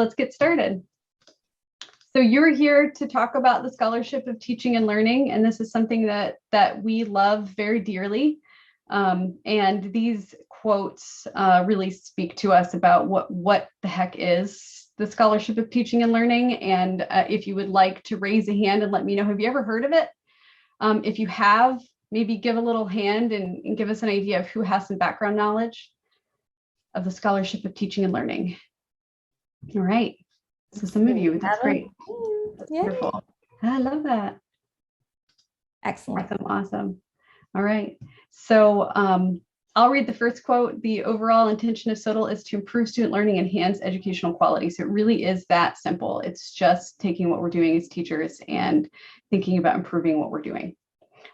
let's get started. So you're here to talk about the Scholarship of Teaching and Learning, and this is something that we love very dearly. And these quotes really speak to us about what the heck is the Scholarship of Teaching and Learning. And if you would like to raise a hand and let me know, have you ever heard of it? If you have, maybe give a little hand and give us an idea of who has some background knowledge of the Scholarship of Teaching and Learning. All right. So some of you, that's great. That's wonderful. I love that. Excellent. Awesome. All right. So I'll read the first quote. The overall intention of SOTL is to improve student learning and enhance educational quality. So it really is that simple. It's just taking what we're doing as teachers and thinking about improving what we're doing,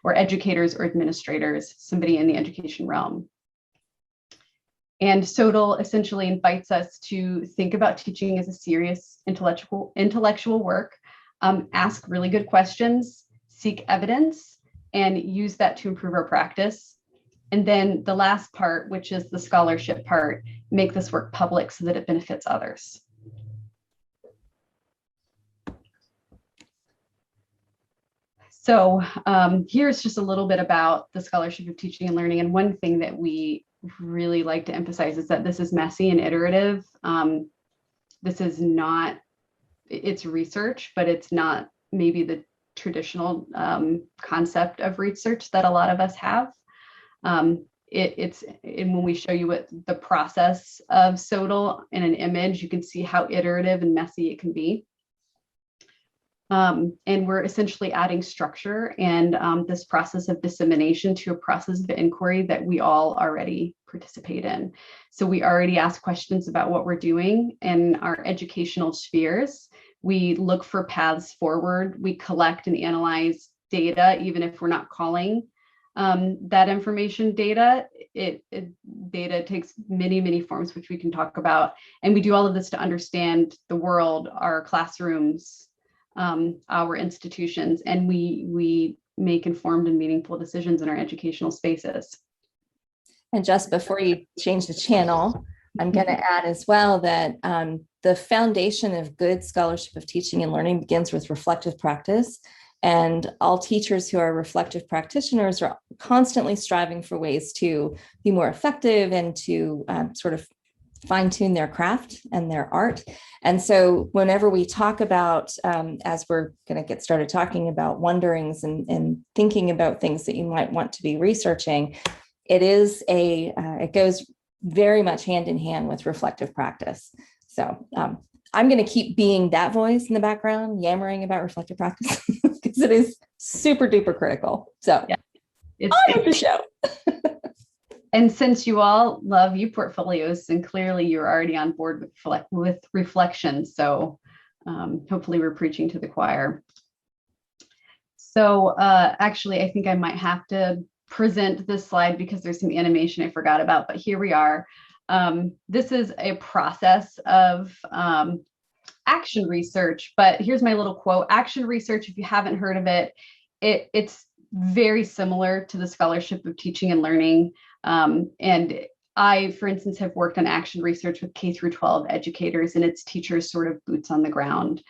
or educators or administrators, somebody in the education realm. And SOTL essentially invites us to think about teaching as a serious intellectual work, ask really good questions, seek evidence, and use that to improve our practice. And then the last part, which is the scholarship part, make this work public so that it benefits others. So here's just a little bit about the Scholarship of Teaching and Learning. And one thing that we really like to emphasize is that this is messy and iterative. This is not, it's research, but it's not maybe the traditional concept of research that a lot of us have. And when we show you what the process of SOTL in an image, you can see how iterative and messy it can be. And we're essentially adding structure and this process of dissemination to a process of inquiry that we all already participate in. So we already ask questions about what we're doing in our educational spheres. We look for paths forward. We collect and analyze data, even if we're not calling that information data. Data takes many, many forms, which we can talk about. And we do all of this to understand the world, our classrooms, our institutions, and we make informed and meaningful decisions in our educational spaces. And just before you change the channel, I'm going to add as well that the foundation of good scholarship of teaching and learning begins with reflective practice. And all teachers who are reflective practitioners are constantly striving for ways to be more effective and to sort of fine-tune their craft and their art. And so whenever we talk about, as we're going to get started talking about wonderings and thinking about things that you might want to be researching, it goes very much hand in hand with reflective practice. So I'm going to keep being that voice in the background, yammering about reflective practice because it is super duper critical. So yeah, it's the show. And since you all love ePortfolios, and clearly you're already on board with reflections, so hopefully we're preaching to the choir. So actually, I think I might have to present this slide because there's some animation I forgot about, but here we are. This is a process of action research, but here's my little quote. Action research, if you haven't heard of it, it's very similar to the Scholarship of Teaching and Learning. And I, for instance, have worked on action research with K through 12 educators, and it's teachers sort of boots on the ground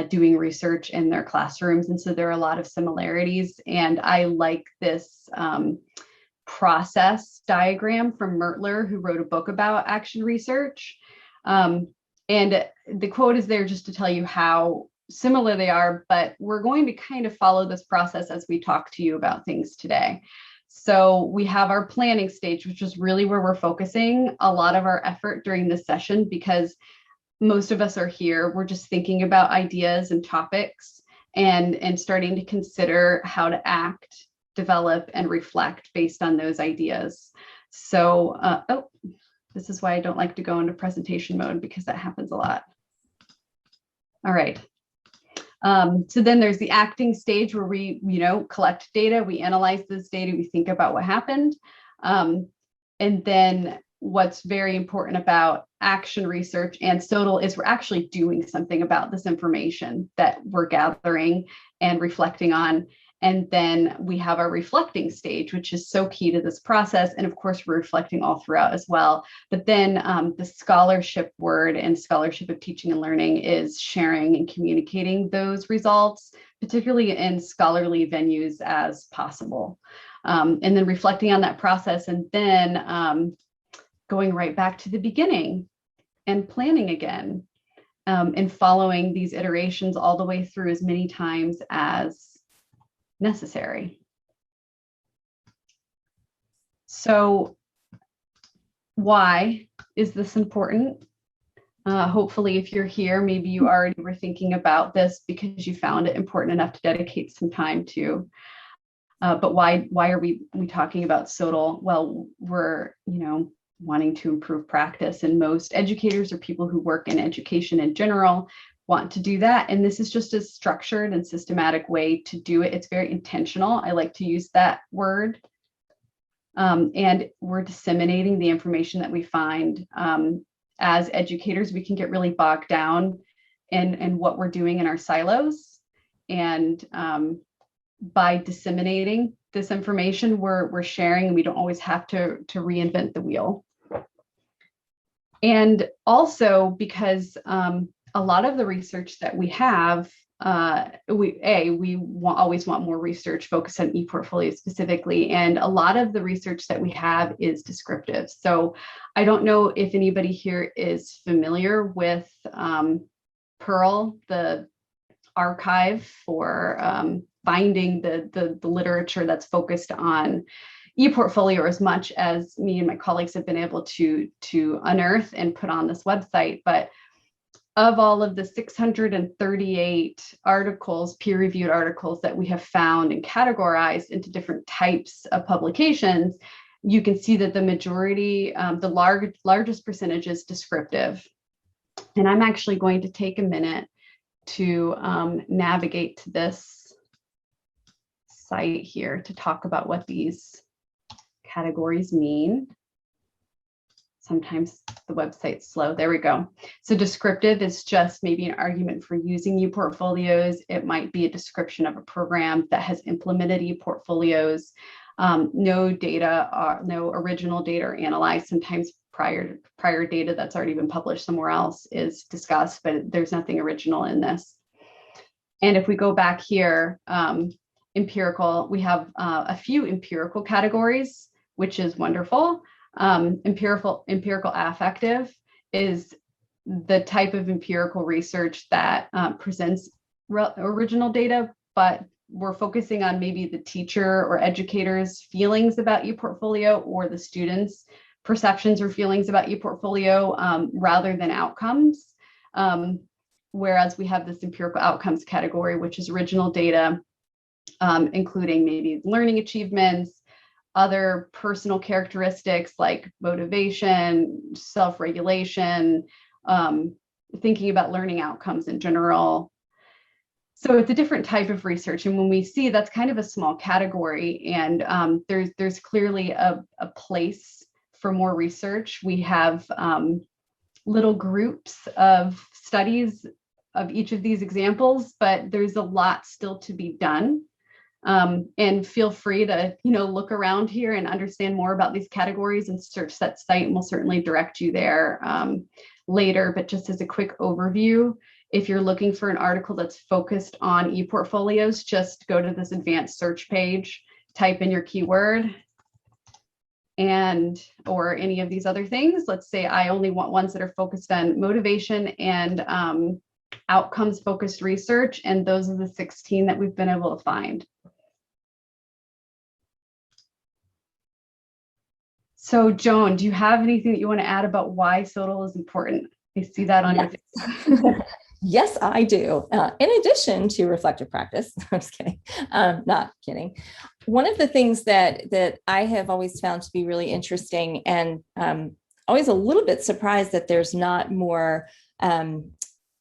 doing research in their classrooms. And so there are a lot of similarities. And I like this process diagram from Mertler, who wrote a book about action research. And the quote is there just to tell you how similar they are, but we're going to kind of follow this process as we talk to you about things today. So we have our planning stage, which is really where we're focusing a lot of our effort during this session, because most of us are here. We're just thinking about ideas and topics and starting to consider how to act, develop, and reflect based on those ideas. So, this is why I don't like to go into presentation mode, because that happens a lot. All right. So then there's the acting stage where we, collect data, we analyze this data, we think about what happened. And then what's very important about action research and SOTL is we're actually doing something about this information that we're gathering and reflecting on. And then we have our reflecting stage, which is so key to this process. And of course, we're reflecting all throughout as well. But then the scholarship word and scholarship of teaching and learning is sharing and communicating those results, particularly in scholarly venues as possible. And then reflecting on that process, and then going right back to the beginning and planning again, and following these iterations all the way through as many times as necessary. So why is this important? Hopefully, if you're here, maybe you already were thinking about this because you found it important enough to dedicate some time to. But why are we talking about SOTL? Well, we're, wanting to improve practice, and most educators or people who work in education in general want to do that. And this is just a structured and systematic way to do it. It's very intentional. I like to use that word. And we're disseminating the information that we find. As educators, we can get really bogged down in what we're doing in our silos. And by disseminating this information, we're sharing, and we don't always have to reinvent the wheel. And also because a lot of the research that we have, we always want more research focused on ePortfolio specifically, and a lot of the research that we have is descriptive. So I don't know if anybody here is familiar with Pearl, the archive for finding the literature that's focused on ePortfolio, as much as me and my colleagues have been able to unearth and put on this website. But of all of the 638 articles, peer-reviewed articles that we have found and categorized into different types of publications, you can see that the majority, the largest percentage is descriptive. And I'm actually going to take a minute to navigate to this site here to talk about what these categories mean. Sometimes the website's slow. There we go. So descriptive is just maybe an argument for using ePortfolios. It might be a description of a program that has implemented ePortfolios. No original data are analyzed. Sometimes prior data that's already been published somewhere else is discussed, but there's nothing original in this. And if we go back here, empirical, we have a few empirical categories, which is wonderful. Empirical affective is the type of empirical research that presents original data, but we're focusing on maybe the teacher or educator's feelings about ePortfolio, or the students' perceptions or feelings about ePortfolio, rather than outcomes. Whereas we have this empirical outcomes category, which is original data, including maybe learning achievements, other personal characteristics like motivation, self-regulation, thinking about learning outcomes in general. So it's a different type of research. And when we see that's kind of a small category, and there's clearly a place for more research. We have little groups of studies of each of these examples, but there's a lot still to be done. And feel free to, look around here and understand more about these categories and search that site, and we'll certainly direct you there later. But just as a quick overview, if you're looking for an article that's focused on ePortfolios, just go to this advanced search page, type in your keyword, or any of these other things. Let's say I only want ones that are focused on motivation and outcomes focused research, and those are the 16 that we've been able to find. So Joan, do you have anything that you want to add about why SOTL is important? I see that on your face. Yes, I do. In addition to reflective practice, I'm just kidding, not kidding. One of the things that I have always found to be really interesting, and always a little bit surprised that there's not more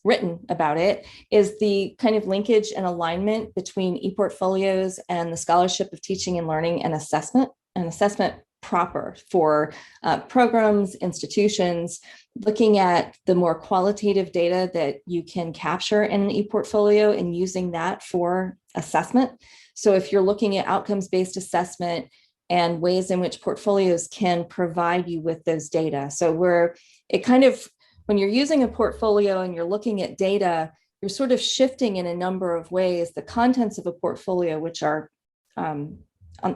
written about it, is the kind of linkage and alignment between ePortfolios and the scholarship of teaching and learning and assessment proper for programs, institutions, looking at the more qualitative data that you can capture in an ePortfolio and using that for assessment. So if you're looking at outcomes-based assessment and ways in which portfolios can provide you with those data. So when you're using a portfolio and you're looking at data, you're sort of shifting in a number of ways the contents of a portfolio, which are on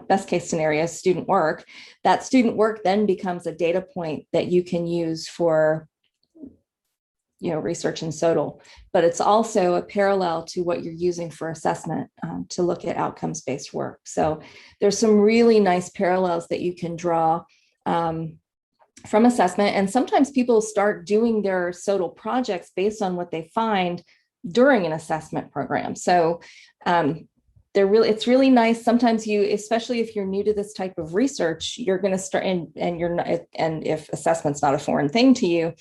best case scenario, student work. That student work then becomes a data point that you can use for research in SOTL, but it's also a parallel to what you're using for assessment to look at outcomes-based work. So there's some really nice parallels that you can draw from assessment. And sometimes people start doing their SOTL projects based on what they find during an assessment program. So it's really nice. Sometimes especially if you're new to this type of research, you're going to start and you're not, and if assessment's not a foreign thing to you,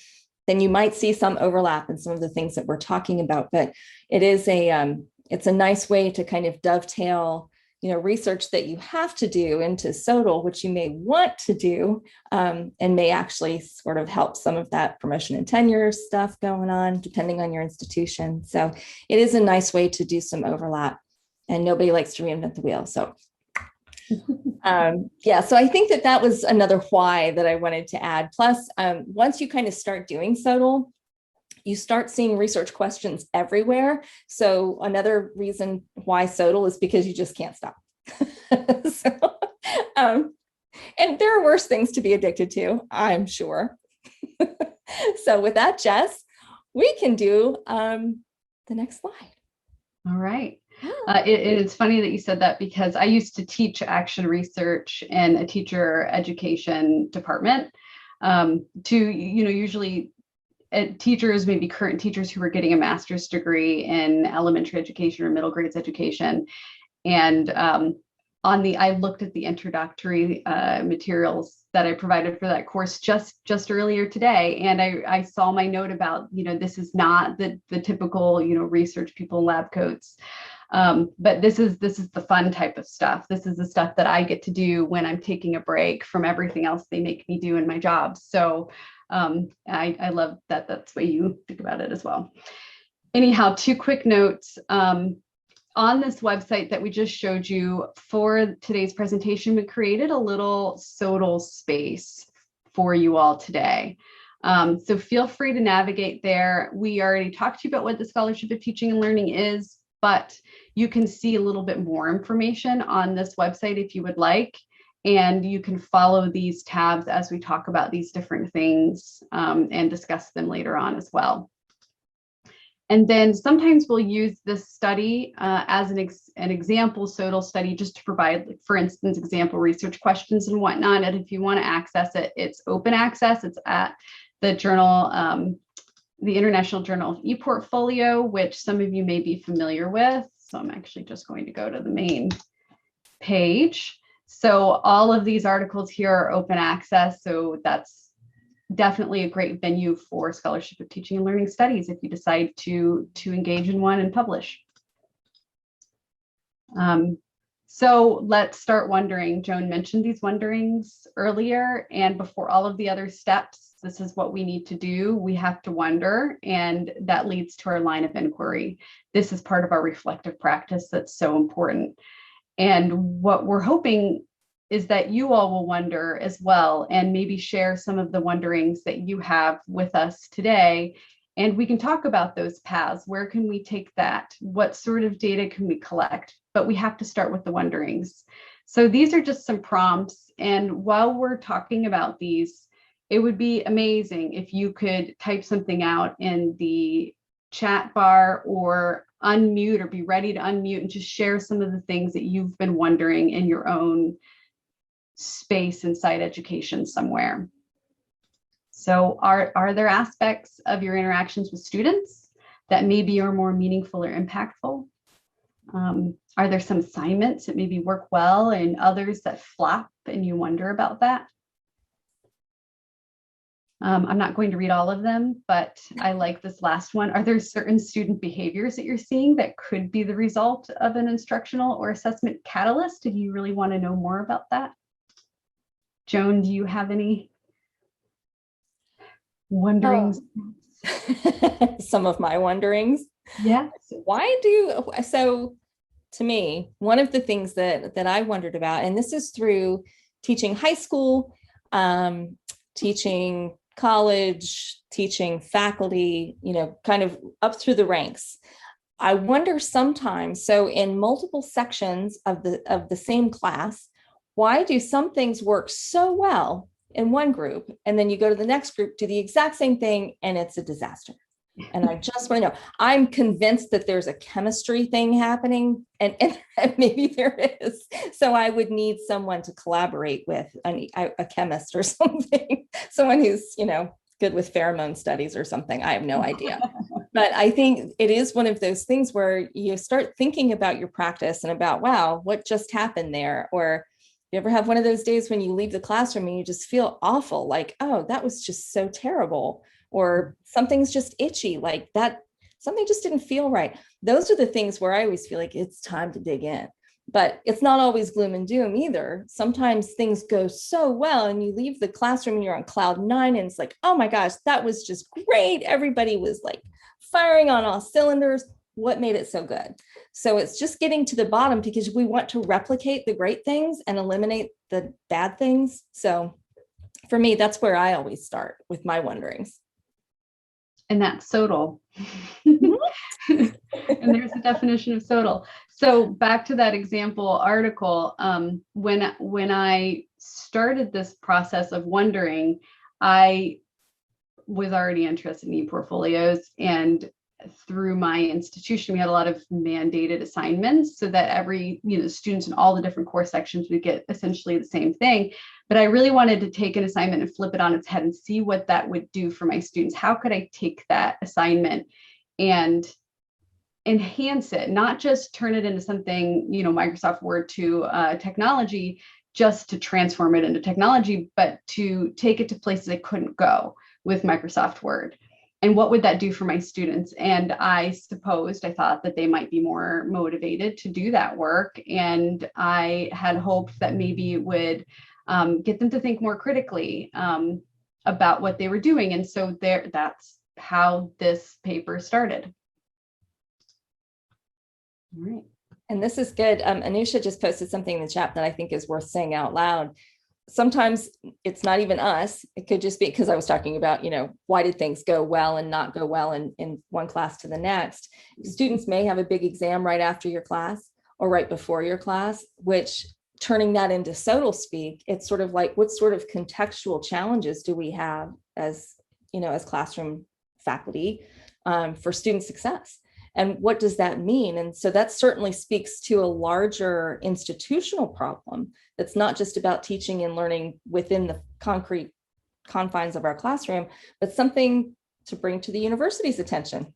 then you might see some overlap in some of the things that we're talking about. But it's a nice way to kind of dovetail, research that you have to do into SOTL, which you may want to do, and may actually sort of help some of that promotion and tenure stuff going on, depending on your institution. So it is a nice way to do some overlap, and nobody likes to reinvent the wheel. So so I think that was another why that I wanted to add. Plus, once you kind of start doing SOTL, you start seeing research questions everywhere. So another reason why SOTL is because you just can't stop. And there are worse things to be addicted to, I'm sure. So with that, Jess, we can do the next slide. All right. It's funny that you said that, because I used to teach action research in a teacher education department to, usually teachers, maybe current teachers who were getting a master's degree in elementary education or middle grades education. And I looked at the introductory materials that I provided for that course just earlier today. And I saw my note about, this is not the typical, research people in lab coats. But this is the fun type of stuff. This is the stuff that I get to do when I'm taking a break from everything else they make me do in my job. So I love that that's the way you think about it as well. Anyhow, 2 quick notes. On this website that we just showed you for today's presentation, we created a little SOTL space for you all today. So feel free to navigate there. We already talked to you about what the Scholarship of Teaching and Learning is, but you can see a little bit more information on this website if you would like. And you can follow these tabs as we talk about these different things and discuss them later on as well. And then sometimes we'll use this study as an example SOTL study, just to provide, for instance, example research questions and whatnot. And if you want to access it, it's open access. It's at the journal, the International Journal of ePortfolio, which some of you may be familiar with. So I'm actually just going to go to the main page. So all of these articles here are open access. So that's definitely a great venue for Scholarship of Teaching and Learning Studies if you decide to engage in one and publish. So let's start wondering. Joan mentioned these wonderings earlier, and before all of the other steps, this is what we need to do. We have to wonder, and that leads to our line of inquiry. This is part of our reflective practice that's so important. And what we're hoping is that you all will wonder as well, and maybe share some of the wonderings that you have with us today. And we can talk about those paths. Where can we take that? What sort of data can we collect? But we have to start with the wonderings. So these are just some prompts. And while we're talking about these, it would be amazing if you could type something out in the chat bar or unmute or be ready to unmute and just share some of the things that you've been wondering in your own space inside education somewhere. So are there aspects of your interactions with students that maybe are more meaningful or impactful? Are there some assignments that maybe work well and others that flop and you wonder about that? I'm not going to read all of them, but I like this last one. Are there certain student behaviors that you're seeing that could be the result of an instructional or assessment catalyst? Do you really want to know more about that? Joan, do you have any wonderings? Some of my wonderings. Yeah. So to me, one of the things that I wondered about, and this is through teaching high school, teaching college, teaching faculty, kind of up through the ranks. I wonder sometimes, so in multiple sections of the same class, why do some things work so well in one group, and then you go to the next group, do the exact same thing, and it's a disaster? And I just want to know, I'm convinced that there's a chemistry thing happening, and maybe there is. So I would need someone to collaborate with, a chemist or something, someone who's, good with pheromone studies or something. I have no idea. But I think it is one of those things where you start thinking about your practice and about, wow, what just happened there? Or you ever have one of those days when you leave the classroom and you just feel awful, like, oh, that was just so terrible. Or something's just itchy, like that, something just didn't feel right. Those are the things where I always feel like it's time to dig in. But it's not always gloom and doom either. Sometimes things go so well and you leave the classroom and you're on cloud nine and it's like, oh my gosh, that was just great. Everybody was like firing on all cylinders. What made it so good? So it's just getting to the bottom, because we want to replicate the great things and eliminate the bad things. So for me, that's where I always start with my wonderings. And that's SOTL. And there's the definition of SOTL. So back to that example article, when I started this process of wondering, I was already interested in e-portfolios, and through my institution, we had a lot of mandated assignments so that every, students in all the different course sections would get essentially the same thing. But I really wanted to take an assignment and flip it on its head and see what that would do for my students. How could I take that assignment and enhance it, not just turn it into something, Microsoft Word to technology, just to transform it into technology, but to take it to places it couldn't go with Microsoft Word. And what would that do for my students? And I thought that they might be more motivated to do that work. And I had hoped that maybe it would get them to think more critically about what they were doing. And so that's how this paper started. All right. And this is good. Anusha just posted something in the chat that I think is worth saying out loud. Sometimes it's not even us. It could just be because I was talking about, why did things go well and not go well in one class to the next. Students may have a big exam right after your class or right before your class, which turning that into SOTL speak, it's sort of like, what sort of contextual challenges do we have as classroom faculty for student success? And what does that mean? And so that certainly speaks to a larger institutional problem that's not just about teaching and learning within the concrete confines of our classroom, but something to bring to the university's attention.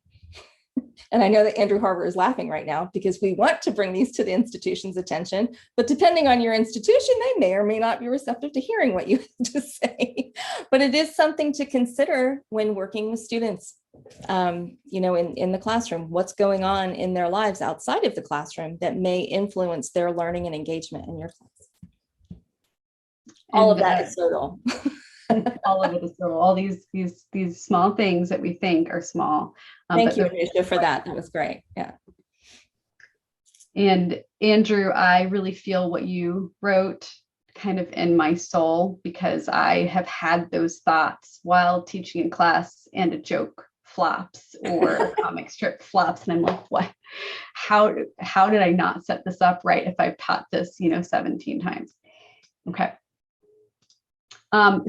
And I know that Andrew Harbour is laughing right now because we want to bring these to the institution's attention, but depending on your institution, they may or may not be receptive to hearing what you have to say. But it is something to consider when working with students. In the classroom, what's going on in their lives outside of the classroom that may influence their learning and engagement in your class. All of that is SOTL. All of it is SOTL. All these small things that we think are small. Thank you, Anusha, for that. That was great. Yeah. And Andrew, I really feel what you wrote kind of in my soul, because I have had those thoughts while teaching in class, and a joke flops or a comic strip flops, and I'm like, what? How did I not set this up right if I've taught this 17 times? Okay.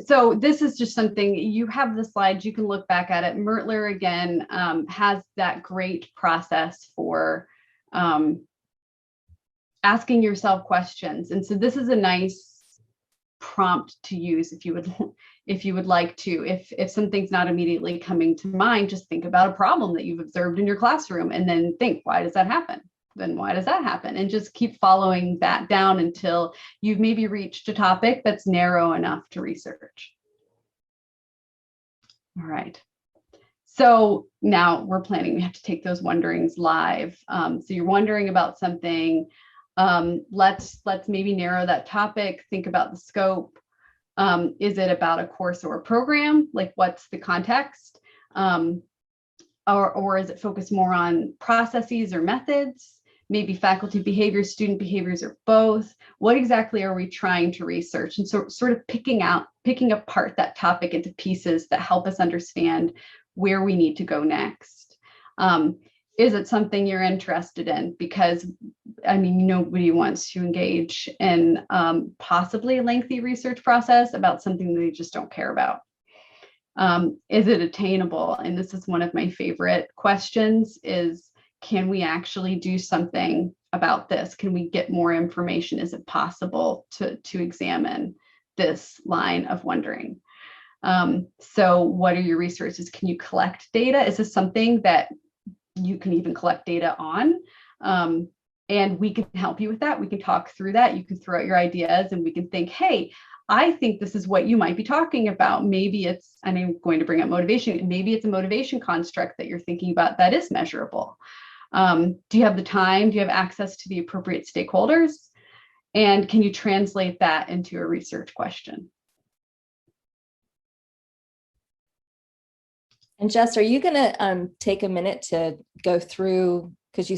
So this is just something, you have the slides, you can look back at it. Mertler again has that great process for asking yourself questions, and so this is a nice prompt to use if you would like to. If something's not immediately coming to mind, just think about a problem that you've observed in your classroom, and then think, why does that happen? Then why does that happen? And just keep following that down until you've maybe reached a topic that's narrow enough to research. All right. So now we're planning, we have to take those wonderings live. So you're wondering about something. Let's maybe narrow that topic, think about the scope. Is it about a course or a program? Like, what's the context? Or is it focused more on processes or methods? maybe faculty behaviors, student behaviors, or both? What exactly are we trying to research? And so sort of picking apart that topic into pieces that help us understand where we need to go next. Is it something you're interested in? Because I mean, nobody wants to engage in possibly a lengthy research process about something they just don't care about. Is it attainable? And this is one of my favorite questions is, can we actually do something about this? Can we get more information? Is it possible to examine this line of wondering? So what are your resources? Can you collect data? Is this something that you can even collect data on? And we can help you with that. We can talk through that. You can throw out your ideas and we can think, hey, I think this is what you might be talking about. Maybe it's, and I'm going to bring up motivation. Maybe it's a motivation construct that you're thinking about that is measurable. Do you have the time? Do you have access to the appropriate stakeholders? And can you translate that into a research question? And Jess, are you going to take a minute to go through, because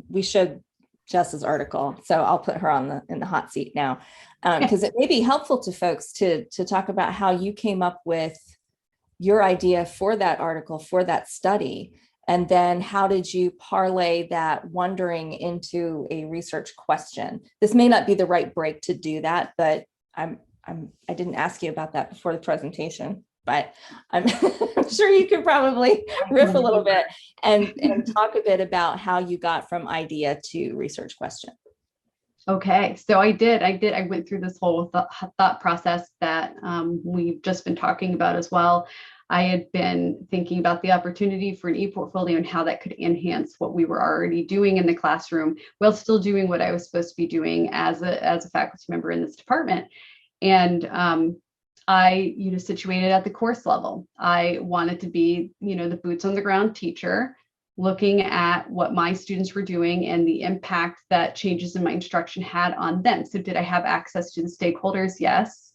we showed Jess's article, so I'll put her in the hot seat now, because it may be helpful to folks to talk about how you came up with your idea for that article, for that study, and then how did you parlay that wondering into a research question? This may not be the right break to do that, but I didn't ask you about that before the presentation. But I'm sure you could probably riff a little bit and talk a bit about how you got from idea to research question. Okay, so I went through this whole thought process that we've just been talking about as well. I had been thinking about the opportunity for an e-portfolio and how that could enhance what we were already doing in the classroom while still doing what I was supposed to be doing as a faculty member in this department. And I, situated at the course level. I wanted to be, the boots on the ground teacher, looking at what my students were doing and the impact that changes in my instruction had on them. So did I have access to the stakeholders? Yes.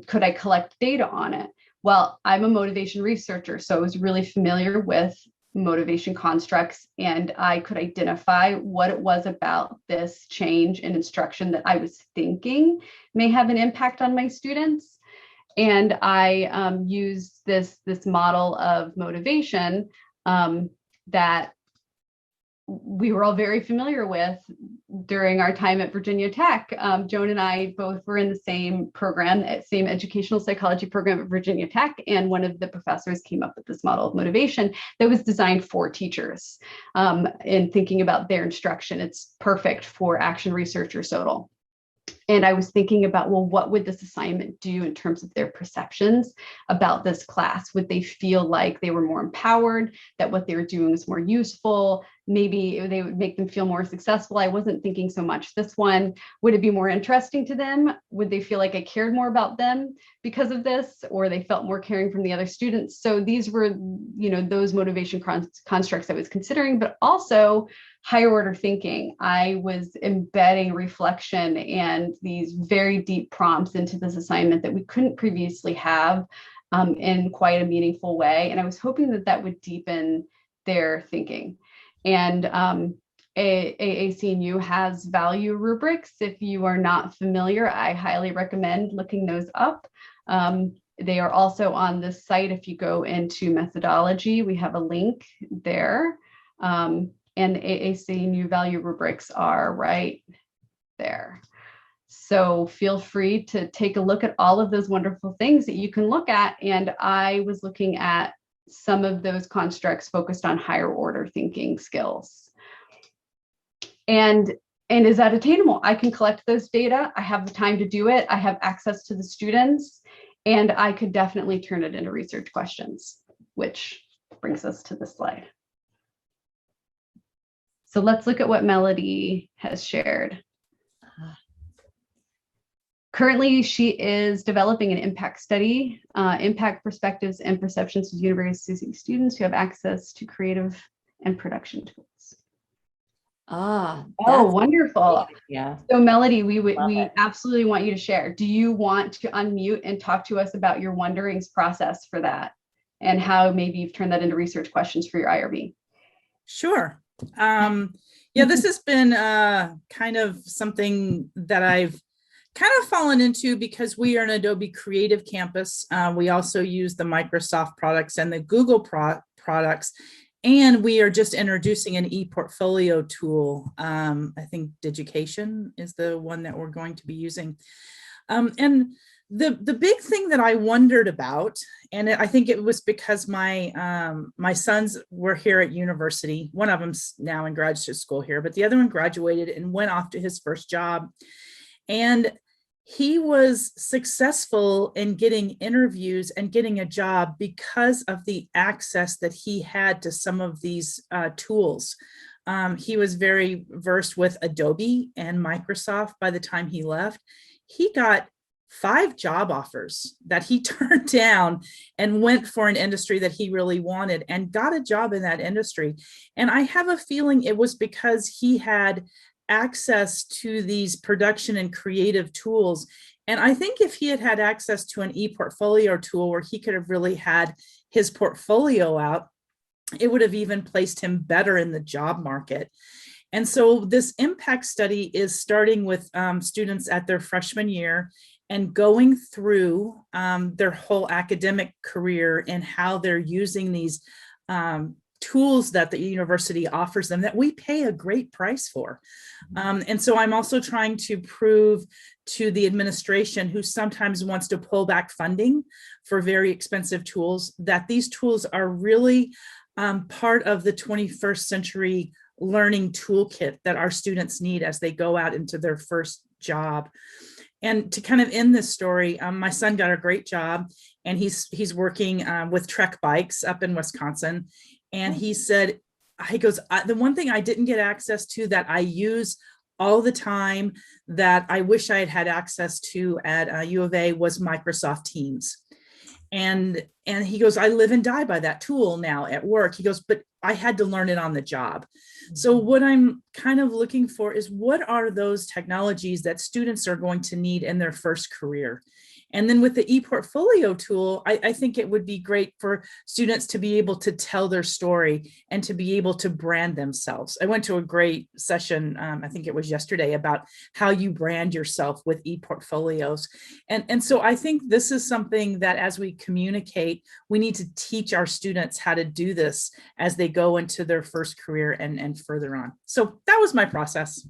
Could I collect data on it? Well, I'm a motivation researcher, so I was really familiar with motivation constructs, and I could identify what it was about this change in instruction that I was thinking may have an impact on my students. And I used this model of motivation that we were all very familiar with during our time at Virginia Tech. Joan and I both were in the same program, same educational psychology program at Virginia Tech. And one of the professors came up with this model of motivation that was designed for teachers in thinking about their instruction. It's perfect for action research or SOTL. And I was thinking about, well, what would this assignment do in terms of their perceptions about this class? Would they feel like they were more empowered, that what they were doing was more useful? Maybe they would make them feel more successful. I wasn't thinking so much this one. Would it be more interesting to them? Would they feel like I cared more about them because of this, or they felt more caring from the other students? So these were, those motivation constructs I was considering, but also higher order thinking. I was embedding reflection and these very deep prompts into this assignment that we couldn't previously have in quite a meaningful way. And I was hoping that that would deepen their thinking. And AAC&U has value rubrics. If you are not familiar, I highly recommend looking those up. They are also on this site. If you go into methodology, we have a link there. And AAC&U value rubrics are right there. So feel free to take a look at all of those wonderful things that you can look at. And I was looking at some of those constructs focused on higher order thinking skills. And is that attainable? I can collect those data. I have the time to do it. I have access to the students, and I could definitely turn it into research questions, which brings us to this slide. So let's look at what Melody has shared. Currently, she is developing an impact study, impact perspectives and perceptions of university students who have access to creative and production tools. Oh, wonderful. Yeah. So Melody, we absolutely want you to share. Do you want to unmute and talk to us about your wonderings process for that and how maybe you've turned that into research questions for your IRB? Sure. Yeah, this has been kind of something that I've kind of fallen into because we are an Adobe Creative Campus. We also use the Microsoft products and the Google products. And we are just introducing an e-portfolio tool. I think Digication is the one that we're going to be using. And the big thing that I wondered about, and I think it was because my sons were here at university. One of them's now in graduate school here, but the other one graduated and went off to his first job. And he was successful in getting interviews and getting a job because of the access that he had to some of these tools. He was very versed with Adobe and Microsoft by the time he left. He got 5 job offers that he turned down and went for an industry that he really wanted and got a job in that industry. And I have a feeling it was because he had access to these production and creative tools. And I think if he had had access to an e-portfolio tool where he could have really had his portfolio out, it would have even placed him better in the job market. And so this impact study is starting with students at their freshman year and going through their whole academic career and how they're using these tools that the university offers them that we pay a great price for. And so I'm also trying to prove to the administration, who sometimes wants to pull back funding for very expensive tools, that these tools are really part of the 21st century learning toolkit that our students need as they go out into their first job. And to kind of end this story, my son got a great job, and he's working with Trek Bikes up in Wisconsin. And he said, he goes, the one thing I didn't get access to that I use all the time that I wish I had had access to at U of A was Microsoft Teams. And he goes, I live and die by that tool now at work. He goes, but I had to learn it on the job. So what I'm kind of looking for is, what are those technologies that students are going to need in their first career? And then with the ePortfolio tool, I think it would be great for students to be able to tell their story and to be able to brand themselves. I went to a great session, I think it was yesterday, about how you brand yourself with ePortfolios. And so I think this is something that as we communicate, we need to teach our students how to do this as they go into their first career and further on. So that was my process.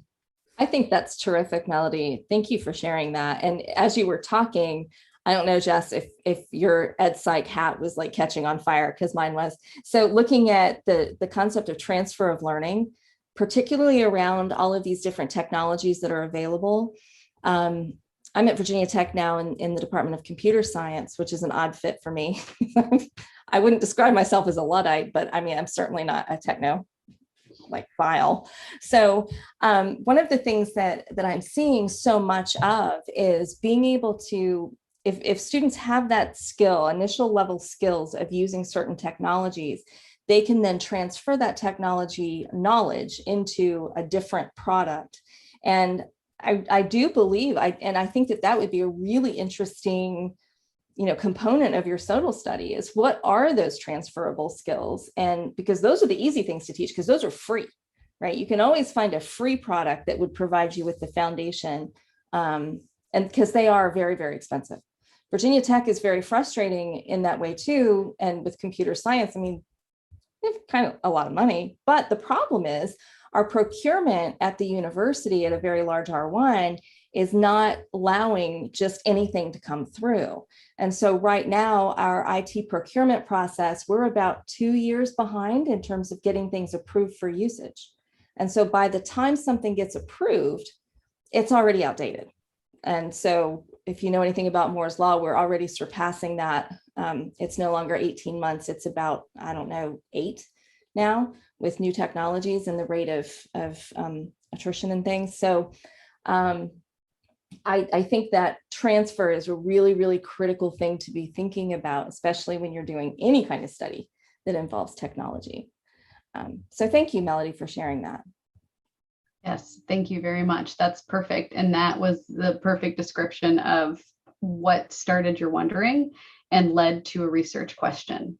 I think that's terrific, Melody. Thank you for sharing that. And as you were talking, I don't know, Jess, if your ed psych hat was like catching on fire, because mine was. So looking at the concept of transfer of learning, particularly around all of these different technologies that are available. I'm at Virginia Tech now in the Department of Computer Science, which is an odd fit for me. I wouldn't describe myself as a Luddite, but I mean, I'm certainly not a techno like file. So one of the things that I'm seeing so much of is being able to, if students have that skill, initial level skills of using certain technologies, they can then transfer that technology knowledge into a different product. And I do believe, I think that would be a really interesting component of your SOTL study, is what are those transferable skills? And because those are the easy things to teach, because those are free, right? You can always find a free product that would provide you with the foundation. And because they are very, very expensive. Virginia Tech is very frustrating in that way too. And with computer science, I mean, they have kind of a lot of money, but the problem is our procurement at the university at a very large R1 is not allowing just anything to come through. And so right now, our IT procurement process, we're about 2 years behind in terms of getting things approved for usage. And so by the time something gets approved, it's already outdated. And so if you know anything about Moore's Law, we're already surpassing that. It's no longer 18 months, it's about, 8 now with new technologies and the rate of attrition and things. So I think that transfer is a really, really critical thing to be thinking about, especially when you're doing any kind of study that involves technology. So thank you, Melody, for sharing that. Yes, thank you very much. That's perfect. And that was the perfect description of what started your wondering and led to a research question.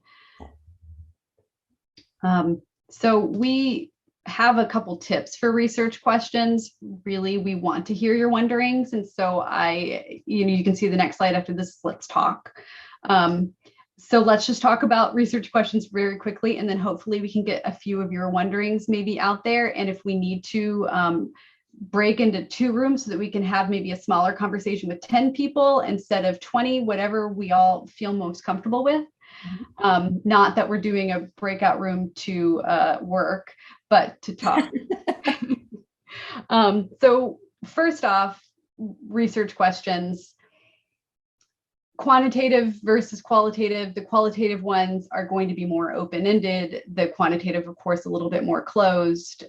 So we have a couple tips for research questions. Really, we want to hear your wonderings. And so you can see the next slide after this, let's talk. So let's just talk about research questions very quickly, and then hopefully we can get a few of your wonderings maybe out there. And if we need to break into 2 rooms so that we can have maybe a smaller conversation with 10 people instead of 20, whatever we all feel most comfortable with. Not that we're doing a breakout room to work, but to talk. So first off, research questions. Quantitative versus qualitative. The qualitative ones are going to be more open-ended. The quantitative, of course, a little bit more closed.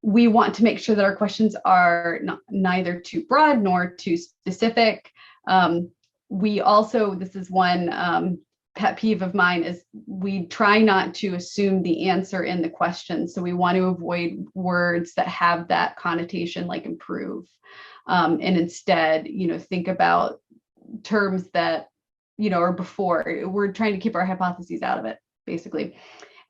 We want to make sure that our questions are neither too broad nor too specific. We also, this is one pet peeve of mine, is we try not to assume the answer in the question. So we want to avoid words that have that connotation like improve. And instead, think about terms that, are before. We're trying to keep our hypotheses out of it, basically.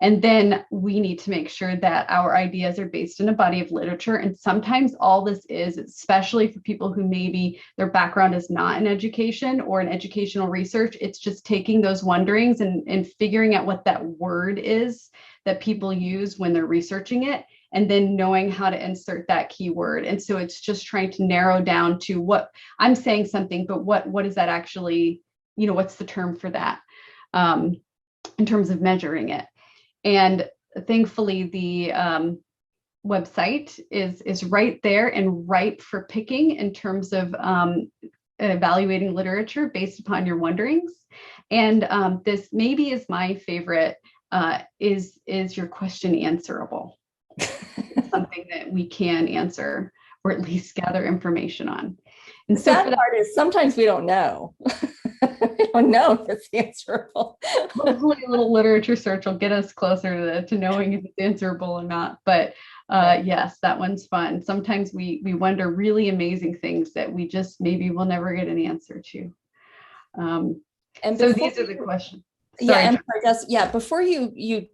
And then we need to make sure that our ideas are based in a body of literature. And sometimes all this is, especially for people who maybe their background is not in education or in educational research, it's just taking those wonderings and figuring out what that word is that people use when they're researching it, and then knowing how to insert that keyword. And so it's just trying to narrow down to what I'm saying something, but what is that actually, what's the term for that in terms of measuring it? And thankfully, the website is right there and ripe for picking in terms of evaluating literature based upon your wonderings. And this maybe is my favorite, is your question answerable? Something that we can answer or at least gather information on. And the sad part is sometimes we don't know. We don't know if it's answerable. Hopefully a little literature search will get us closer to knowing if it's answerable or not. But yes, that one's fun. Sometimes we wonder really amazing things that we just maybe will never get an answer to. And so these are the questions. Before you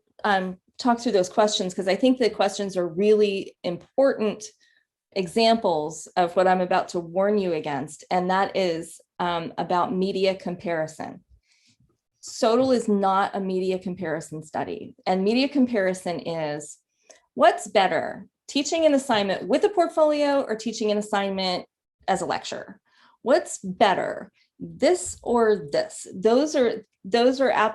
talk through those questions, because I think the questions are really important examples of what I'm about to warn you against, and that is about media comparison. SOTL is not a media comparison study, and media comparison is what's better, teaching an assignment with a portfolio or teaching an assignment as a lecture? What's better, this or this? Those are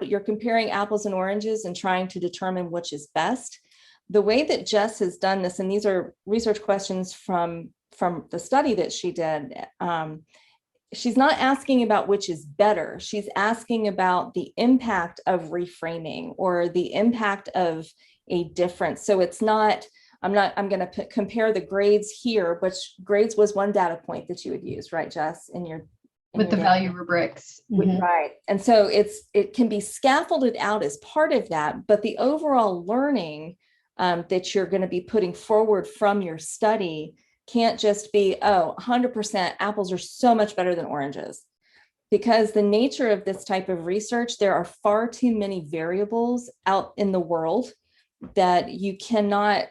you're comparing apples and oranges and trying to determine which is best. The way that Jess has done this, and these are research questions from the study that she did, she's not asking about which is better. She's asking about the impact of reframing or the impact of a difference. So it's not, I'm going to compare the grades here, which grades was one data point that you would use, right, Jess, in your with the value rubrics. Mm-hmm. Right. And so it can be scaffolded out as part of that, but the overall learning that you're going to be putting forward from your study can't just be, 100% apples are so much better than oranges. Because the nature of this type of research, there are far too many variables out in the world that you cannot,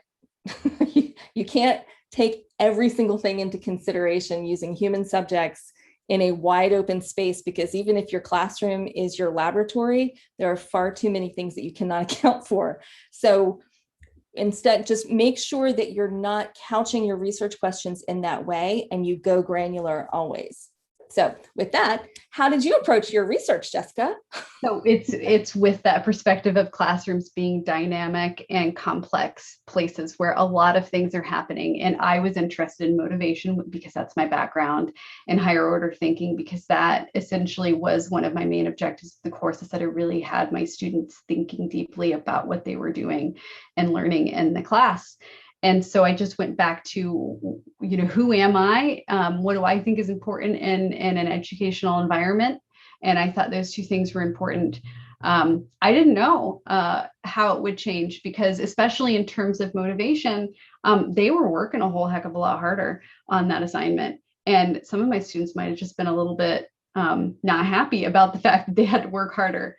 you can't take every single thing into consideration using human subjects in a wide open space, because even if your classroom is your laboratory, there are far too many things that you cannot account for. So instead, just make sure that you're not couching your research questions in that way, and you go granular always. So with that, how did you approach your research, Jessica? So it's with that perspective of classrooms being dynamic and complex places where a lot of things are happening. And I was interested in motivation because that's my background, and higher order thinking because that essentially was one of my main objectives of the course, is that I really had my students thinking deeply about what they were doing and learning in the class. And so I just went back to, who am I? What do I think is important in an educational environment? And I thought those two things were important. I didn't know how it would change, because especially in terms of motivation, they were working a whole heck of a lot harder on that assignment. And some of my students might have just been a little bit not happy about the fact that they had to work harder.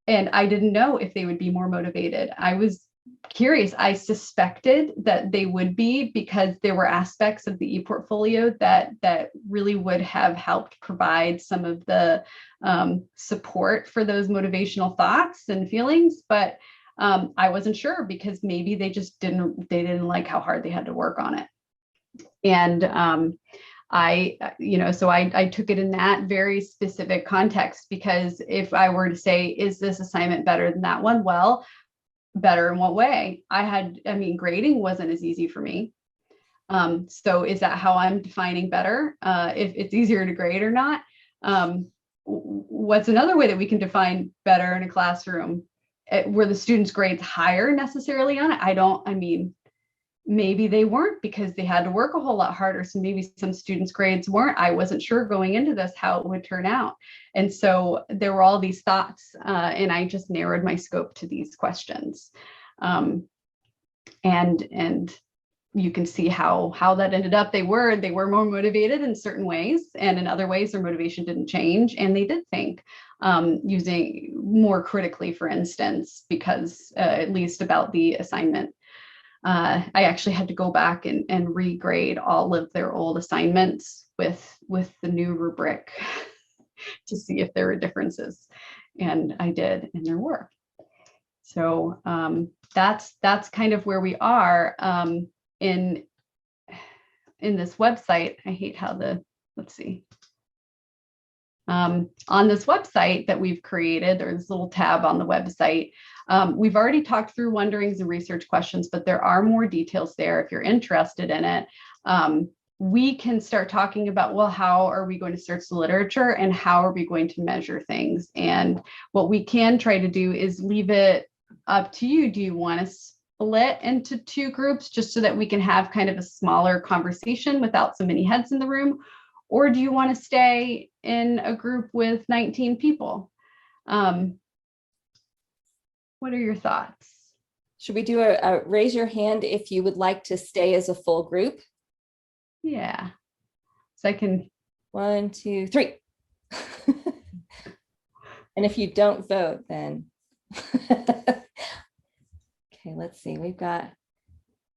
And I didn't know if they would be more motivated. I was curious. I suspected that they would be, because there were aspects of the ePortfolio that really would have helped provide some of the support for those motivational thoughts and feelings. But I wasn't sure, because maybe they just didn't like how hard they had to work on it. And I took it in that very specific context, because if I were to say, is this assignment better than that one? Well, better in what way? Grading wasn't as easy for me. So is that how I'm defining better? If it's easier to grade or not? What's another way that we can define better in a classroom? Were the students' grades higher necessarily on it? Maybe they weren't, because they had to work a whole lot harder. So maybe some students' grades weren't. I wasn't sure going into this how it would turn out. And so there were all these thoughts, and I just narrowed my scope to these questions. And you can see how that ended up. They were more motivated in certain ways, and in other ways their motivation didn't change, and they did think using more critically, for instance, because at least about the assignment. I actually had to go back and regrade all of their old assignments with the new rubric to see if there were differences. And I did, and there were. So that's kind of where we are in this website. I hate how let's see. On this website that we've created, there's this little tab on the website. We've already talked through wonderings and research questions, but there are more details there if you're interested in it. We can start talking about, well, how are we going to search the literature, and how are we going to measure things? And what we can try to do is leave it up to you. Do you want to split into two groups just so that we can have kind of a smaller conversation without so many heads in the room? Or do you want to stay in a group with 19 people? What are your thoughts? Should we do a raise your hand if you would like to stay as a full group? Yeah. So I can. 1, 2, 3. And if you don't vote, then. Okay, let's see. We've got,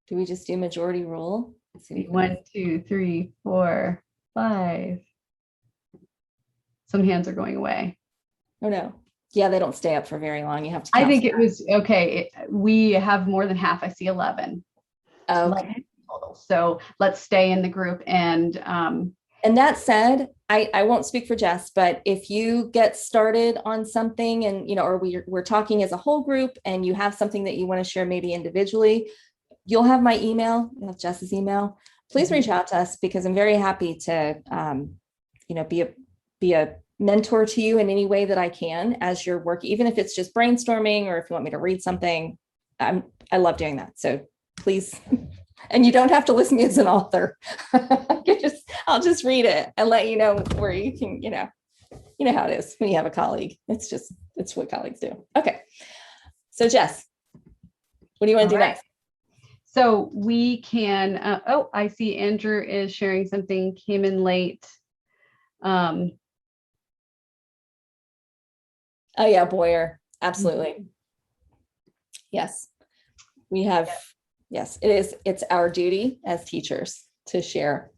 do we just do majority rule? Let's see. 1, 2, 3, 4, 5. Some hands are going away. Oh, no. Yeah, they don't stay up for very long. You have to. I think it was okay. We have more than half. I see 11. Okay. Total. So let's stay in the group. And that said, I won't speak for Jess, but if you get started on something and, or we're talking as a whole group and you have something that you want to share maybe individually, you'll have my email, you'll have Jess's email. Please reach out to us, because I'm very happy to, be a mentor to you in any way that I can as your work, even if it's just brainstorming or if you want me to read something. I love doing that. So please, and you don't have to listen to me as an author. I'll just read it and let you know where you can, you know how it is when you have a colleague. It's what colleagues do. Okay. So Jess, what do you want to do next? So we can, I see Andrew is sharing something, came in late. Oh yeah, Boyer. Absolutely. Yes. We have, yes, it's our duty as teachers to share.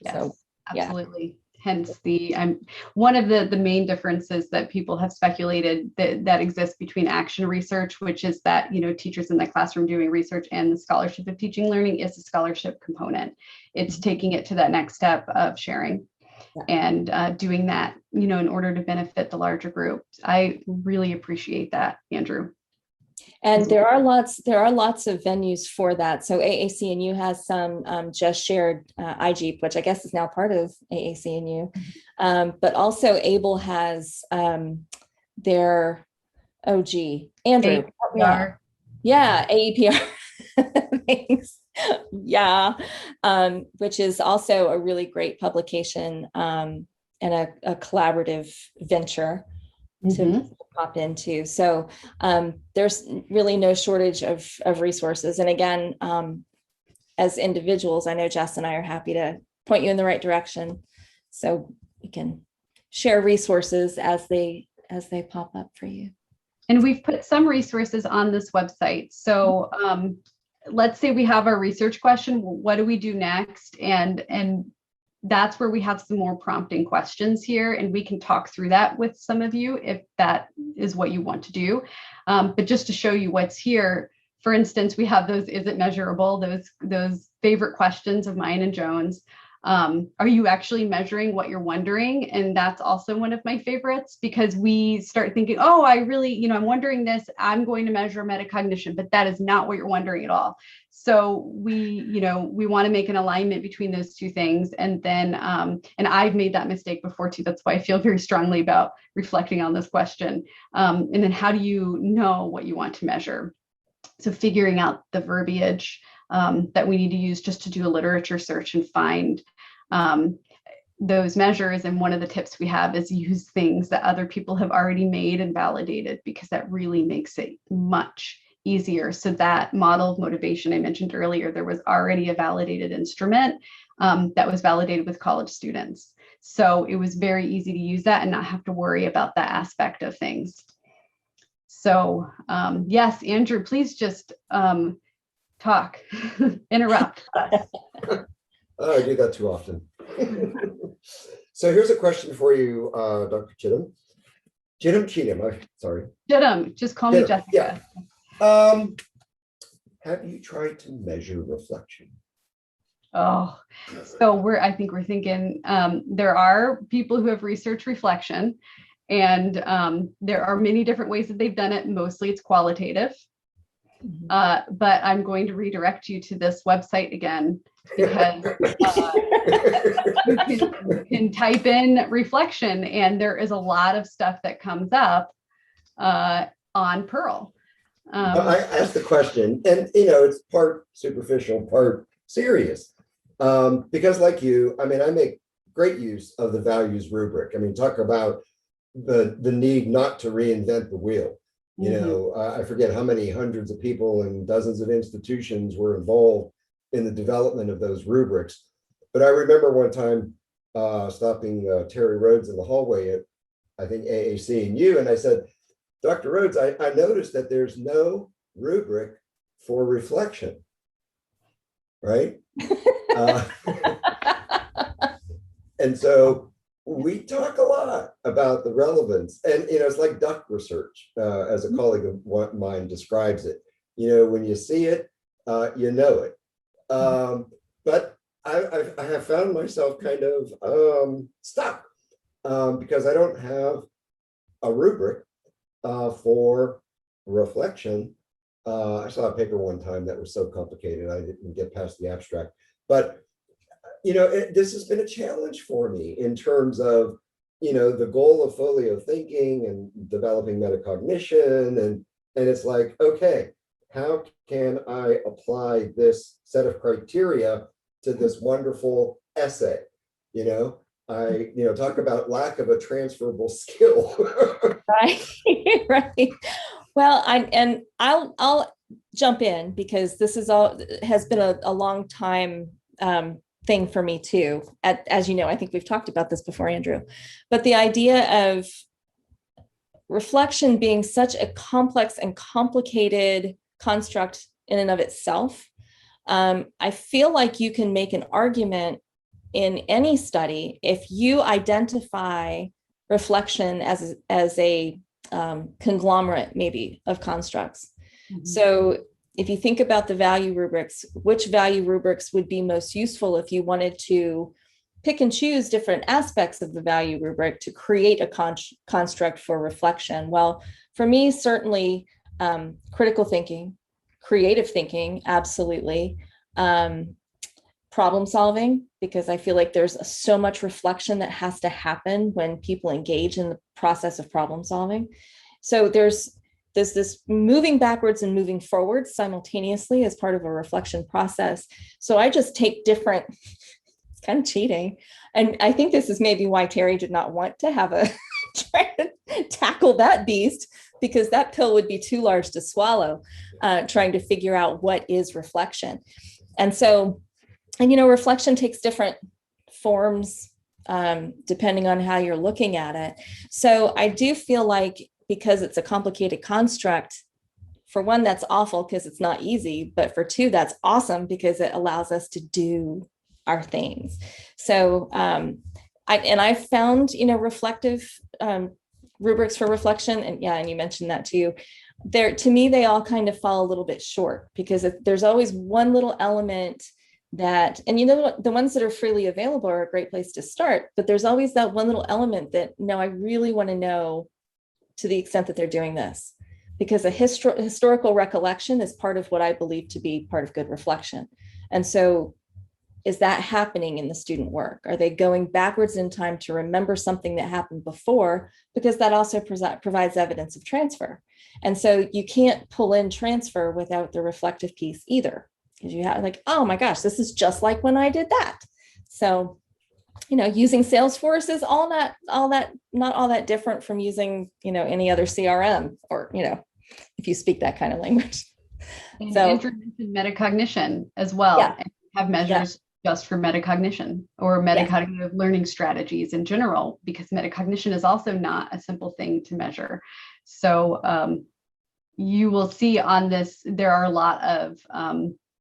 Yes, so, absolutely. Yeah. Hence one of the main differences that people have speculated that exists between action research, which is that, teachers in the classroom doing research, and the scholarship of teaching learning is a scholarship component. It's taking it to that next step of sharing. And doing that, in order to benefit the larger group. I really appreciate that, Andrew. And there are lots of venues for that. So AAC&U has some just shared IGEP, which I guess is now part of AAC&U. But also ABLE has their Andrew. AEPR. Yeah, AEPR. Thanks. Yeah, which is also a really great publication and a collaborative venture to pop into. So there's really no shortage of resources. And again, as individuals, I know Jess and I are happy to point you in the right direction, so we can share resources as they pop up for you. And we've put some resources on this website. So let's say we have our research question, what do we do next? And that's where we have some more prompting questions here, and we can talk through that with some of you if that is what you want to do. But just to show you what's here, for instance, we have those, is it measurable? Those favorite questions of mine and Joan's. Are you actually measuring what you're wondering? And that's also one of my favorites, because we start thinking, oh, I really, I'm wondering this, I'm going to measure metacognition, but that is not what you're wondering at all. So we want to make an alignment between those two things. And then, and I've made that mistake before too. That's why I feel very strongly about reflecting on this question. And then how do you know what you want to measure? So figuring out the verbiage that we need to use just to do a literature search and find those measures. And one of the tips we have is use things that other people have already made and validated, because that really makes it much easier. So that model of motivation I mentioned earlier, there was already a validated instrument that was validated with college students. So it was very easy to use that and not have to worry about that aspect of things. So yes, Andrew, please just talk, interrupt us. I do that too often. So here's a question for you, Dr. Cheatham, sorry. Cheatham, just call me Jessica. Yeah. Have you tried to measure reflection? Oh, so I think we're thinking there are people who have researched reflection, and there are many different ways that they've done it. Mostly it's qualitative. But I'm going to redirect you to this website again, because you can type in reflection, and there is a lot of stuff that comes up on Pearl. I asked the question, and it's part superficial, part serious, because like you, I make great use of the values rubric. Talk about the need not to reinvent the wheel. I forget how many hundreds of people and dozens of institutions were involved in the development of those rubrics. But I remember one time stopping Terry Rhodes in the hallway at, I think, AAC and you, and I said, Dr. Rhodes, I noticed that there's no rubric for reflection, right? And so we talk a lot about the relevance, and it's like duck research, as a colleague of mine describes it. When you see it, you know it. But I have found myself kind of stuck because I don't have a rubric for reflection. I saw a paper one time that was so complicated I didn't get past the abstract, but this has been a challenge for me in terms of, the goal of folio thinking and developing metacognition. And it's like, okay, how can I apply this set of criteria to this wonderful essay? I talk about lack of a transferable skill. Right, right. Well, I'll jump in, because this has been a long time thing for me too. As you know, I think we've talked about this before, Andrew, but the idea of reflection being such a complex and complicated construct in and of itself, I feel like you can make an argument in any study if you identify reflection as a conglomerate maybe of constructs. Mm-hmm. So if you think about the value rubrics, which value rubrics would be most useful if you wanted to pick and choose different aspects of the value rubric to create a construct for reflection? Well, for me, certainly critical thinking, creative thinking, absolutely. Problem solving, because I feel like there's so much reflection that has to happen when people engage in the process of problem solving. So there's this moving backwards and moving forward simultaneously as part of a reflection process. So I just take different, it's kind of cheating. And I think this is maybe why Terry did not want to have try to tackle that beast, because that pill would be too large to swallow, trying to figure out what is reflection. And reflection takes different forms depending on how you're looking at it. So I do feel like because it's a complicated construct, for one, that's awful because it's not easy, but for two, that's awesome because it allows us to do our things. So I found, reflective rubrics for reflection, and yeah, and you mentioned that too. To me, they all kind of fall a little bit short because there's always one little element that, and the ones that are freely available are a great place to start, but there's always that one little element that, no, I really want to know to the extent that they're doing this, because a historical recollection is part of what I believe to be part of good reflection. And so is that happening in the student work? Are they going backwards in time to remember something that happened before? Because that also provides evidence of transfer. And so you can't pull in transfer without the reflective piece either, because you have like, oh my gosh, this is just like when I did that. So, using Salesforce is not all that different from using, any other CRM or, if you speak that kind of language. And So Andrew mentioned metacognition as well. Yeah. And have measures just for metacognition or metacognitive learning strategies in general, because metacognition is also not a simple thing to measure. So you will see on this, there are a lot of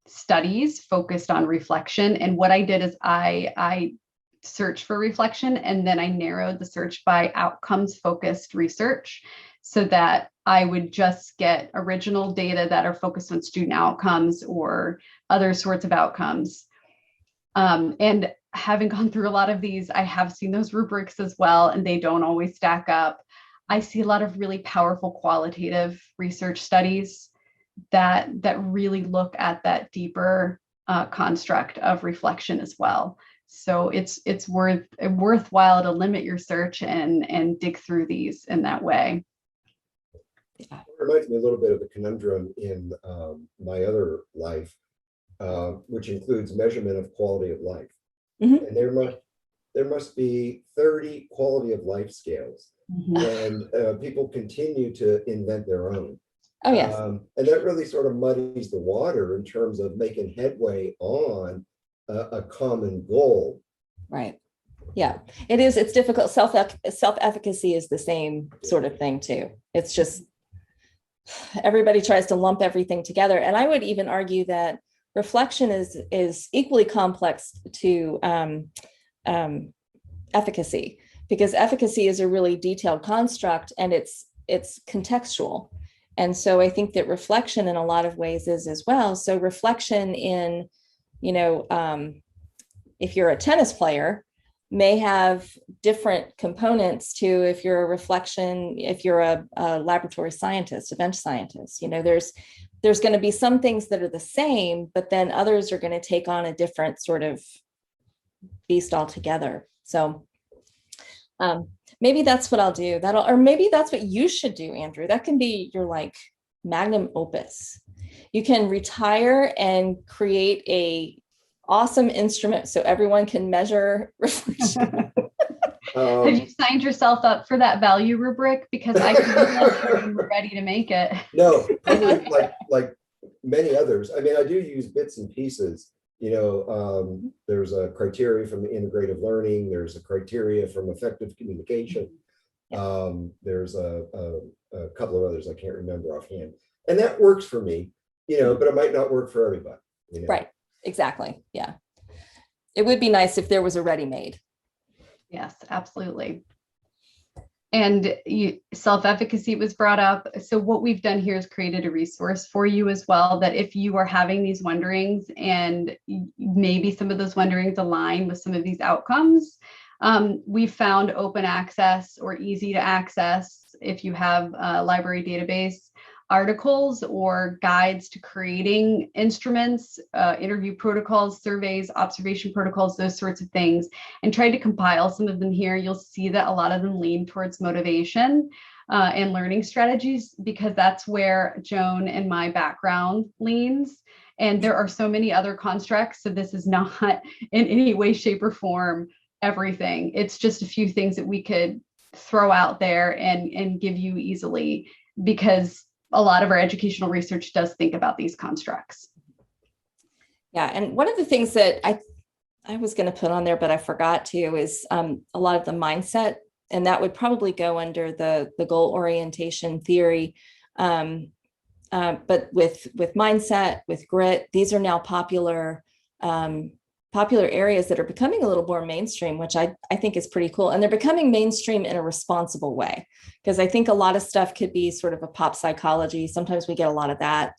studies focused on reflection. And what I did is I searched for reflection, and then I narrowed the search by outcomes focused research so that I would just get original data that are focused on student outcomes or other sorts of outcomes. And having gone through a lot of these, I have seen those rubrics as well, and they don't always stack up. I see a lot of really powerful qualitative research studies that really look at that deeper construct of reflection as well. So it's worthwhile to limit your search and dig through these in that way. It reminds me a little bit of a conundrum in my other life, which includes measurement of quality of life. Mhm. And there must be 30 quality of life scales. And people continue to invent their own. Oh, yes. And that really sort of muddies the water in terms of making headway on a common goal. Right. Yeah, it is. It's difficult. Self-efficacy is the same sort of thing too. It's just everybody tries to lump everything together. And I would even argue that reflection is equally complex to efficacy, because efficacy is a really detailed construct and it's contextual. And so I think that reflection in a lot of ways is as well. So reflection in, if you're a tennis player, may have different components to if you're a laboratory scientist, a bench scientist. There's going to be some things that are the same, but then others are going to take on a different sort of beast altogether. So maybe that's what I'll do. Or maybe that's what you should do, Andrew. That can be your magnum opus. You can retire and create a awesome instrument so everyone can measure reflection. Have you signed yourself up for that value rubric? Because I can be ready to make it. No, probably like many others. I mean, I do use bits and pieces. There's a criteria from the integrative learning. There's a criteria from effective communication. There's a couple of others I can't remember offhand. And that works for me, but it might not work for everybody. Right. Exactly. Yeah. It would be nice if there was a ready-made. Yes, absolutely. And self-efficacy was brought up. So what we've done here is created a resource for you as well, that if you are having these wonderings and maybe some of those wonderings align with some of these outcomes, we found open access or easy to access, if you have a library database, articles or guides to creating instruments, interview protocols, surveys, observation protocols, those sorts of things, and tried to compile some of them here. You'll see that a lot of them lean towards motivation and learning strategies, because that's where Joan and my background leans. And there are so many other constructs. So this is not in any way, shape, or form everything. It's just a few things that we could throw out there and give you easily, because a lot of our educational research does think about these constructs. Yeah, and one of the things that I was going to put on there, but I forgot to, is a lot of the mindset that would probably go under the goal orientation theory. But with mindset, with grit, these are now popular areas that are becoming a little more mainstream, which I think is pretty cool. And they're becoming mainstream in a responsible way, because I think a lot of stuff could be sort of a pop psychology. Sometimes we get a lot of that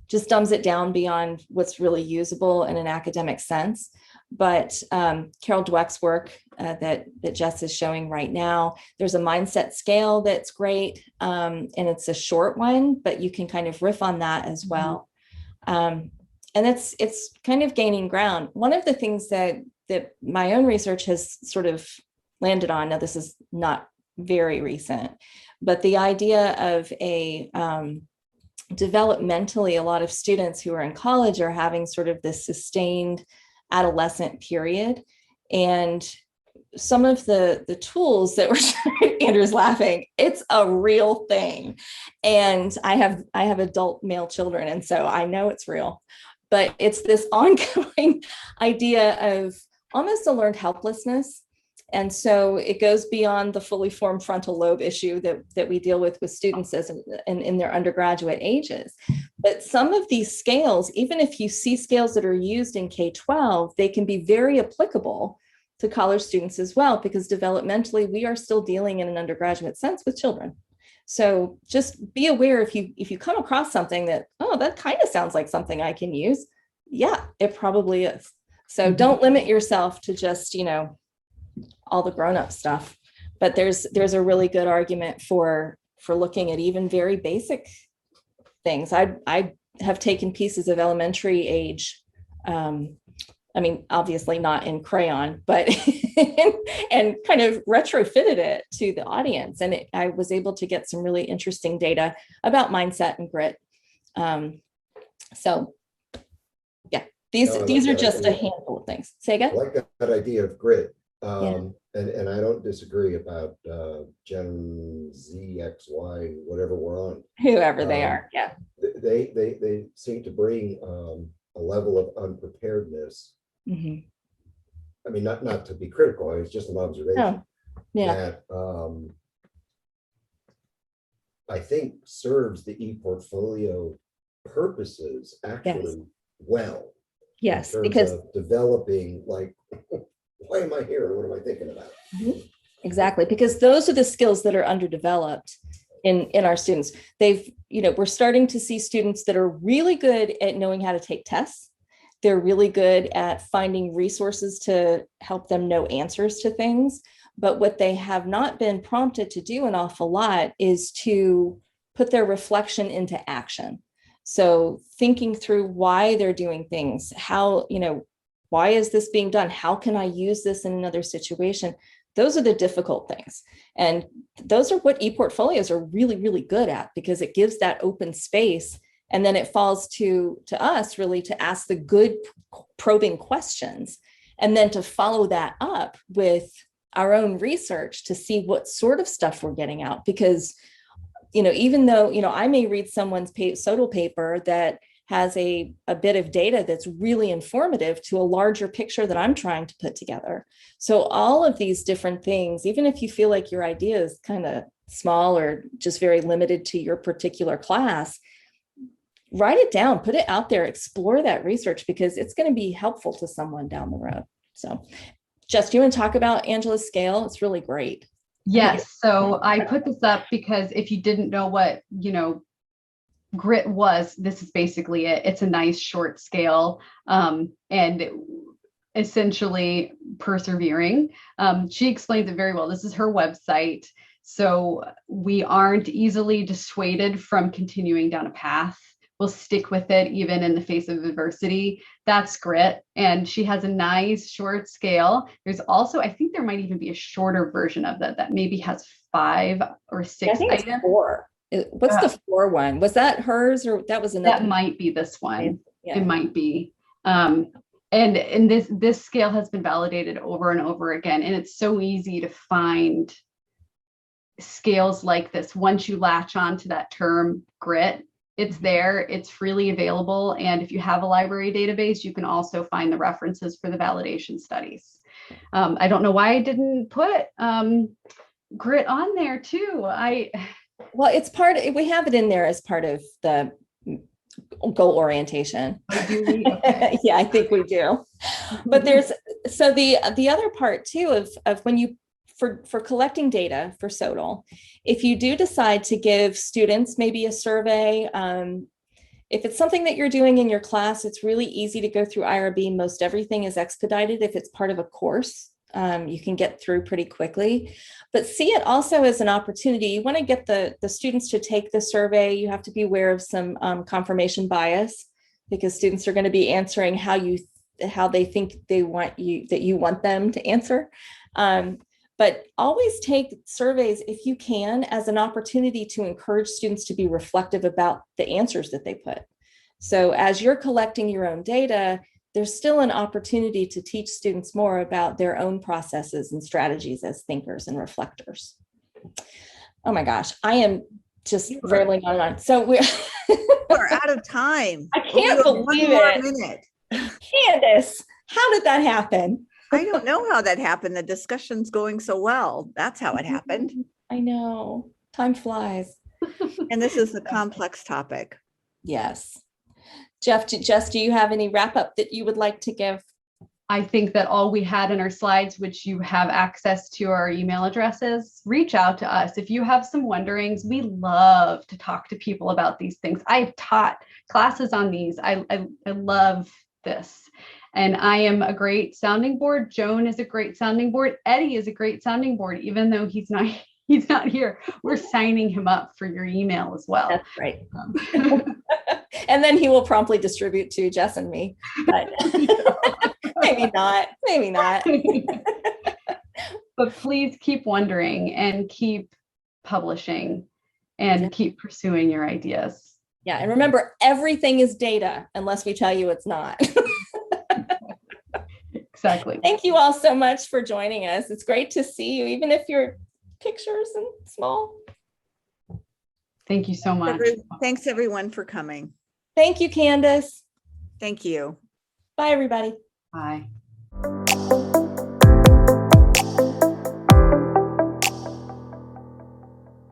just dumbs it down beyond what's really usable in an academic sense. But Carol Dweck's work that Jess is showing right now, there's a mindset scale that's great, and it's a short one, but you can kind of riff on that as well. And it's kind of gaining ground. One of the things that my own research has sort of landed on, now this is not very recent, but the idea of developmentally, a lot of students who are in college are having sort of this sustained adolescent period. And some of the tools that we're Andrew's laughing, it's a real thing. And I have adult male children, and so I know it's real, but it's this ongoing idea of almost a learned helplessness. And so it goes beyond the fully formed frontal lobe issue that we deal with students in their undergraduate ages. But some of these scales, even if you see scales that are used in K-12, they can be very applicable to college students as well, because developmentally, we are still dealing in an undergraduate sense with children. So just be aware if you come across something that, oh, that kind of sounds like something I can use. Yeah, it probably is. So don't limit yourself to just, all the grown-up stuff, but there's a really good argument for looking at even very basic things. I have taken pieces of elementary age, obviously not in crayon, but and kind of retrofitted it to the audience, and I was able to get some really interesting data about mindset and grit. So yeah, these are just a handful of things. Say again? I like that idea of grit. Yeah. And I don't disagree about Gen Z, X, Y, whatever we're on. Whoever they are, yeah. They seem to bring a level of unpreparedness. Mm-hmm. I mean, not to be critical, it's just an observation. Oh, yeah. That I think serves the ePortfolio purposes actually well. Yes, in terms because of developing, like, why am I here? What am I thinking about? Exactly, because those are the skills that are underdeveloped in our students. We're starting to see students that are really good at knowing how to take tests. They're really good at finding resources to help them know answers to things. But what they have not been prompted to do an awful lot is to put their reflection into action. So thinking through why they're doing things, how, why is this being done? How can I use this in another situation? Those are the difficult things. And those are what ePortfolios are really, really good at, because it gives that open space. And then it falls to us really to ask the good probing questions, and then to follow that up with our own research to see what sort of stuff we're getting out. Because, even though, I may read someone's SOTL paper that has a bit of data that's really informative to a larger picture that I'm trying to put together. So all of these different things, even if you feel like your idea is kind of small or just very limited to your particular class, write it down, put it out there, explore that research, because it's going to be helpful to someone down the road. So Jess, do you want to talk about Angela's scale? It's really great. Yes. So I put this up because if you didn't know what, grit was, this is basically it. It's a nice short scale, and essentially persevering. She explains it very well. This is her website. So we aren't easily dissuaded from continuing down a path. We'll stick with it even in the face of adversity. That's grit. And she has a nice short scale. There's also, I think there might even be a shorter version of that maybe has 5 or 6 I think items. It's 4. What's the 4 one? Was that hers, or that was another? That might be this one. Yeah. It might be. And this scale has been validated over and over again. And it's so easy to find scales like this. Once you latch on to that term grit, it's there, it's freely available. And if you have a library database, you can also find the references for the validation studies. I don't know why I didn't put grit on there too. Well, it's we have it in there as part of the goal orientation. Do we? Okay. Yeah, I think we do. But there's, so the other part too of when you, for collecting data for SOTL, if you do decide to give students maybe a survey, if it's something that you're doing in your class, it's really easy to go through IRB. Most everything is expedited. If it's part of a course, you can get through pretty quickly, but see it also as an opportunity. You want to get the students to take the survey. You have to be aware of some confirmation bias, because students are going to be answering how they think they want you want them to answer. But always take surveys, if you can, as an opportunity to encourage students to be reflective about the answers that they put. So as you're collecting your own data, there's still an opportunity to teach students more about their own processes and strategies as thinkers and reflectors. Oh my gosh, I am just rambling on and on. So we're out of time. I can't believe it. Candace, how did that happen? I don't know how that happened. The discussion's going so well. That's how it happened. I know. Time flies. And this is a complex topic. Yes. Jess, do you have any wrap up that you would like to give? I think that all we had in our slides, which you have access to our email addresses, reach out to us. If you have some wonderings, we love to talk to people about these things. I've taught classes on these. I love this. And I am a great sounding board. Joan is a great sounding board. Eddie is a great sounding board, even though he's not here. We're signing him up for your email as well. That's right. And then he will promptly distribute to Jess and me. But maybe not. But please keep wondering and keep publishing and keep pursuing your ideas. Yeah. And remember, everything is data unless we tell you it's not. Exactly. Thank you all so much for joining us. It's great to see you, even if your pictures and small. Thank you so much. Thanks everyone for coming. Thank you, Candace. Thank you. Bye, everybody. Bye.